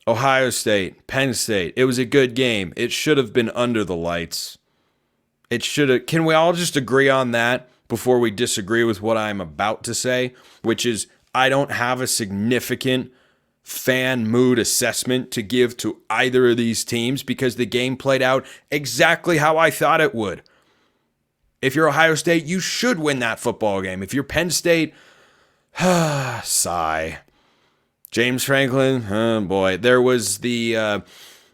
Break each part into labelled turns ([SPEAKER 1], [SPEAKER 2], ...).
[SPEAKER 1] Ohio State, Penn State. It was a good game. It should have been under the lights. It should have. Can we all just agree on that before we disagree with what I'm about to say? Which is, I don't have a significant fan mood assessment to give to either of these teams because the game played out exactly how I thought it would. If you're Ohio State, you should win that football game. If you're Penn State, sigh. James Franklin, oh boy. There was the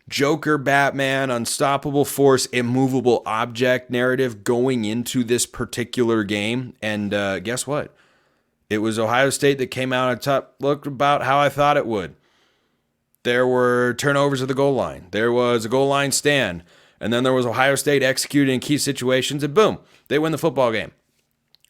[SPEAKER 1] Joker, Batman, unstoppable force, immovable object narrative going into this particular game. And guess what? It was Ohio State that came out on top, looked about how I thought it would. There were turnovers at the goal line. There was a goal line stand. And then there was Ohio State executing key situations, and boom, they win the football game.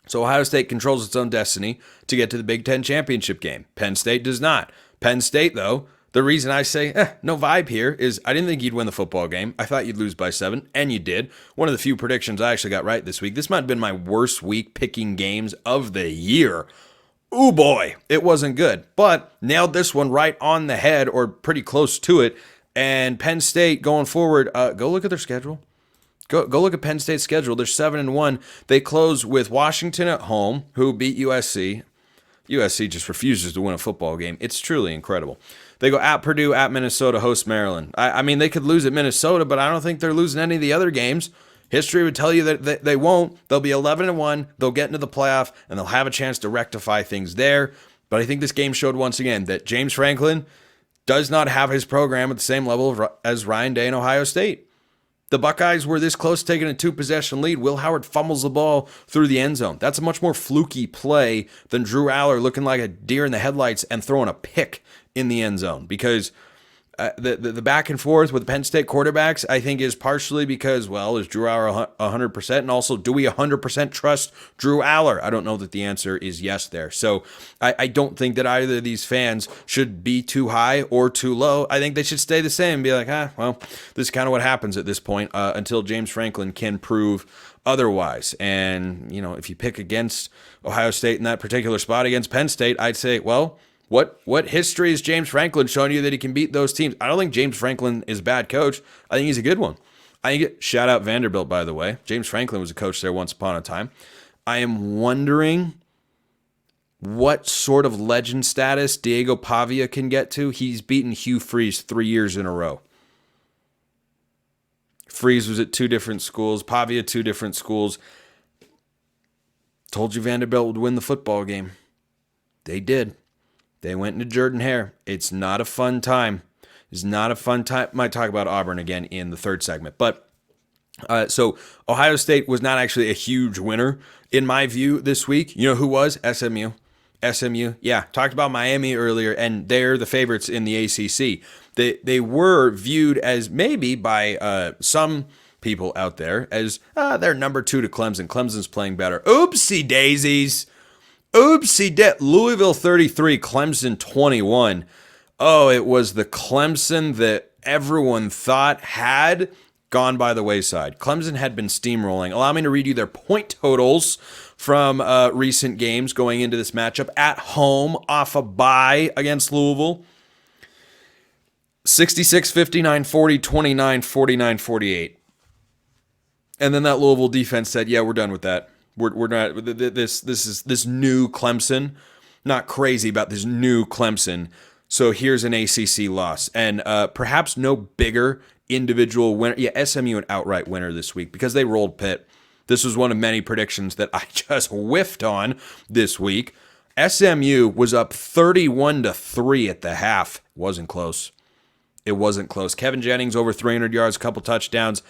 [SPEAKER 1] So Ohio State controls its own destiny to get to the Big Ten championship game. Penn State does not. Penn State, though, the reason I say no vibe here is I didn't think you'd win the football game. I thought you'd lose by 7, and you did. One of the few predictions I actually got right this week. This might have been my worst week picking games of the year. Ooh boy, it wasn't good, but nailed this one right on the head or pretty close to it. And Penn State going forward, go look at their schedule. Go look at Penn State's schedule. They're 7-1. They close with Washington at home, who beat USC. USC just refuses to win a football game. It's truly incredible. They go at Purdue, at Minnesota, host Maryland. I mean, they could lose at Minnesota, but I don't think they're losing any of the other games. History would tell you that they won't. They'll be 11-1. They'll get into the playoff, and they'll have a chance to rectify things there. But I think this game showed once again that James Franklin does not have his program at the same level as Ryan Day and Ohio State. The Buckeyes were this close to taking a 2-possession lead. Will Howard fumbles the ball through the end zone. That's a much more fluky play than Drew Aller looking like a deer in the headlights and throwing a pick in the end zone, because the back and forth with the Penn State quarterbacks, I think, is partially because, well, is Drew Aller 100%? And also, do we 100% trust Drew Aller? I don't know that the answer is yes there. So I don't think that either of these fans should be too high or too low. I think they should stay the same and be like, well, this is kind of what happens at this point until James Franklin can prove otherwise. And, you know, if you pick against Ohio State in that particular spot against Penn State, I'd say, well, What history has James Franklin shown you that he can beat those teams? I don't think James Franklin is a bad coach. I think he's a good one. Shout out Vanderbilt, by the way. James Franklin was a coach there once upon a time. I am wondering what sort of legend status Diego Pavia can get to. He's beaten Hugh Freeze 3 years in a row. Freeze was at 2 different schools. Pavia, 2 different schools. Told you Vanderbilt would win the football game. They did. They went into Jordan-Hare. It's not a fun time. It's not a fun time. Might talk about Auburn again in the third segment. But so Ohio State was not actually a huge winner in my view this week. You know who was? SMU. SMU. Yeah, talked about Miami earlier, and they're the favorites in the ACC. They were viewed as maybe by some people out there as they're number 2 to Clemson. Clemson's playing better. Oopsie daisies. Louisville 33, Clemson 21. Oh, it was the Clemson that everyone thought had gone by the wayside. Clemson had been steamrolling. Allow me to read you their point totals from recent games going into this matchup. At home, off a bye against Louisville. 66, 59, 40, 29, 49, 48. And then that Louisville defense said, yeah, we're done with that. We're not this new Clemson, not crazy about this new Clemson. So here's an ACC loss, and perhaps no bigger individual winner. Yeah, SMU an outright winner this week because they rolled Pitt. This was one of many predictions that I just whiffed on this week. SMU was up 31-3 at the half. Wasn't close. It wasn't close. Kevin Jennings over 300 yards, a couple touchdowns.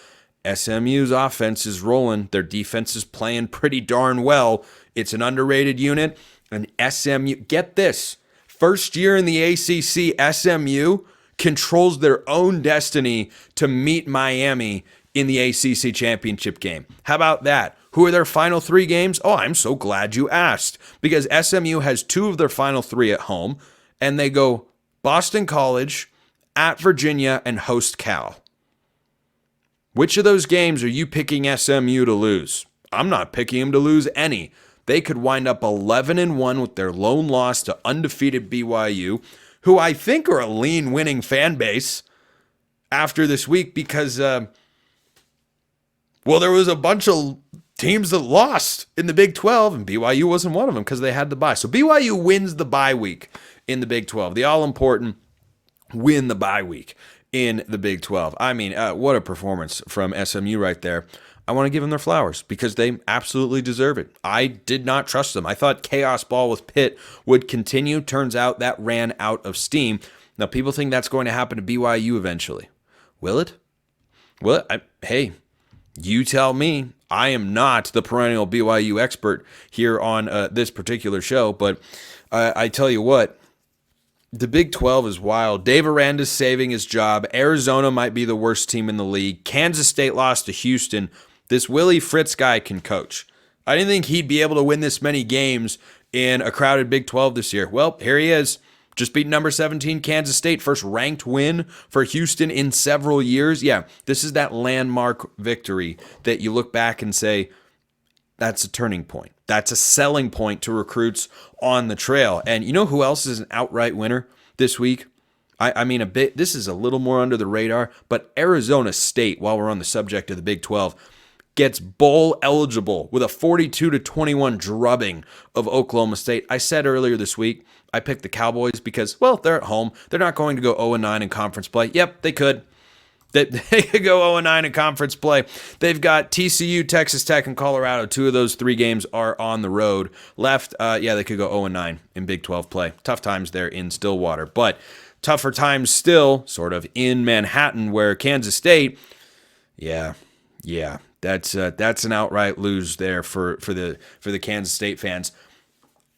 [SPEAKER 1] SMU's offense is rolling. Their defense is playing pretty darn well. It's an underrated unit. And SMU, get this, first year in the ACC, SMU controls their own destiny to meet Miami in the ACC championship game. How about that? Who are their final 3 games? Oh, I'm so glad you asked. Because SMU has 2 of their final 3 at home, and they go Boston College, at Virginia, and host Cal. Which of those games are you picking SMU to lose? I'm not picking them to lose any. They could wind up 11-1 with their lone loss to undefeated BYU, who I think are a lean winning fan base after this week because, there was a bunch of teams that lost in the Big 12, and BYU wasn't one of them because they had the bye. So BYU wins the bye week in the Big 12. The all-important win the bye week in the Big 12. I mean, what a performance from SMU right there. I want to give them their flowers because they absolutely deserve it. I did not trust them. I thought chaos ball with Pitt would continue. Turns out that ran out of steam. Now, people think that's going to happen to BYU eventually. Will it? Well, hey, you tell me. I am not the perennial BYU expert here on this particular show, but I tell you what, the Big 12 is wild. Dave Aranda's saving his job. Arizona might be the worst team in the league. Kansas State lost to Houston. This Willie Fritz guy can coach. I didn't think he'd be able to win this many games in a crowded Big 12 this year. Well, here he is. Just beat number 17 Kansas State. First ranked win for Houston in several years. Yeah, this is that landmark victory that you look back and say, that's a turning point. That's a selling point to recruits on the trail. And you know who else is an outright winner this week? I mean, this is a little more under the radar, but Arizona State, while we're on the subject of the Big 12, gets bowl eligible with a 42-21 drubbing of Oklahoma State. I said earlier this week, I picked the Cowboys because, well, they're at home. They're not going to go 0-9 in conference play. Yep, they could. They could go 0-9 in conference play. They've got TCU, Texas Tech, and Colorado. 2 of those 3 games are on the road. Left, they could go 0-9 in Big 12 play. Tough times there in Stillwater. But tougher times still sort of in Manhattan where Kansas State, that's an outright lose there for the Kansas State fans.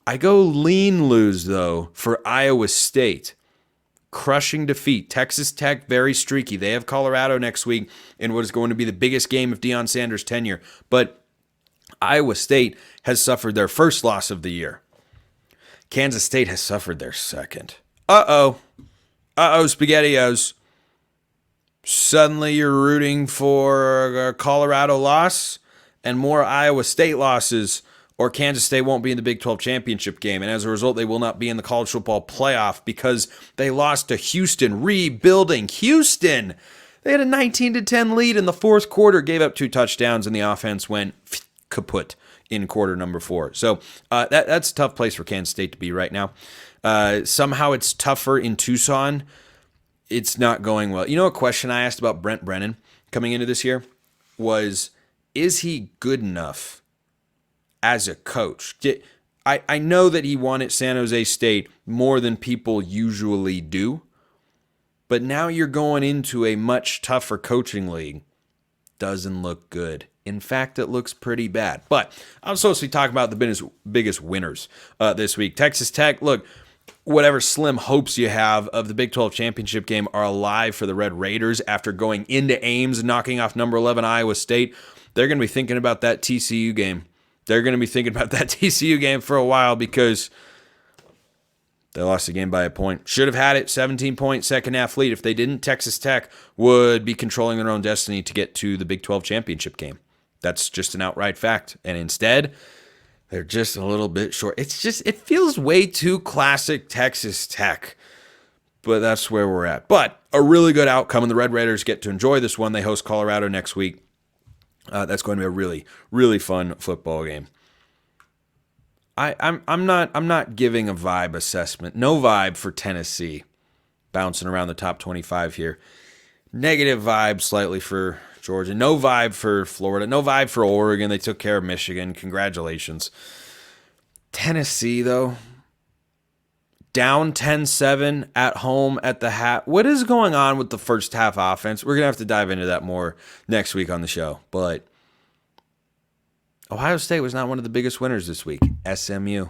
[SPEAKER 1] I go lean lose, though, for Iowa State. Crushing defeat. Texas Tech, very streaky. They have Colorado next week in what is going to be the biggest game of Deion Sanders' tenure. But Iowa State has suffered their first loss of the year. Kansas State has suffered their second. SpaghettiOs. Suddenly you're rooting for a Colorado loss and more Iowa State losses, or Kansas State won't be in the Big 12 championship game. And as a result, they will not be in the college football playoff because they lost to Houston, rebuilding Houston. They had a 19-10 lead in the fourth quarter, gave up 2 touchdowns, and the offense went kaput in quarter number 4. So that's a tough place for Kansas State to be right now. Somehow it's tougher in Tucson. It's not going well. You know, a question I asked about Brent Brennan coming into this year was, is he good enough as a coach? I know that he won at San Jose State more than people usually do, but now you're going into a much tougher coaching league. Doesn't look good. In fact, it looks pretty bad. But I'm supposed to be talking about the biggest winners this week. Texas Tech, look, whatever slim hopes you have of the Big 12 championship game are alive for the Red Raiders after going into Ames and knocking off number 11 Iowa State. They're going to be thinking about that TCU game. They're going to be thinking about that TCU game for a while because they lost the game by a point. Should have had it, 17-point second-half lead. If they didn't, Texas Tech would be controlling their own destiny to get to the Big 12 championship game. That's just an outright fact. And instead, they're just a little bit short. It feels way too classic Texas Tech. But that's where we're at. But a really good outcome, and the Red Raiders get to enjoy this one. They host Colorado next week. That's going to be a really, really fun football game. I'm not giving a vibe assessment. No vibe for Tennessee. Bouncing around the top 25 here. Negative vibe slightly for Georgia. No vibe for Florida. No vibe for Oregon. They took care of Michigan. Congratulations. Tennessee, though. Down 10-7 at home at the hat. What is going on with the first half offense? We're going to have to dive into that more next week on the show. But Ohio State was not one of the biggest winners this week. SMU.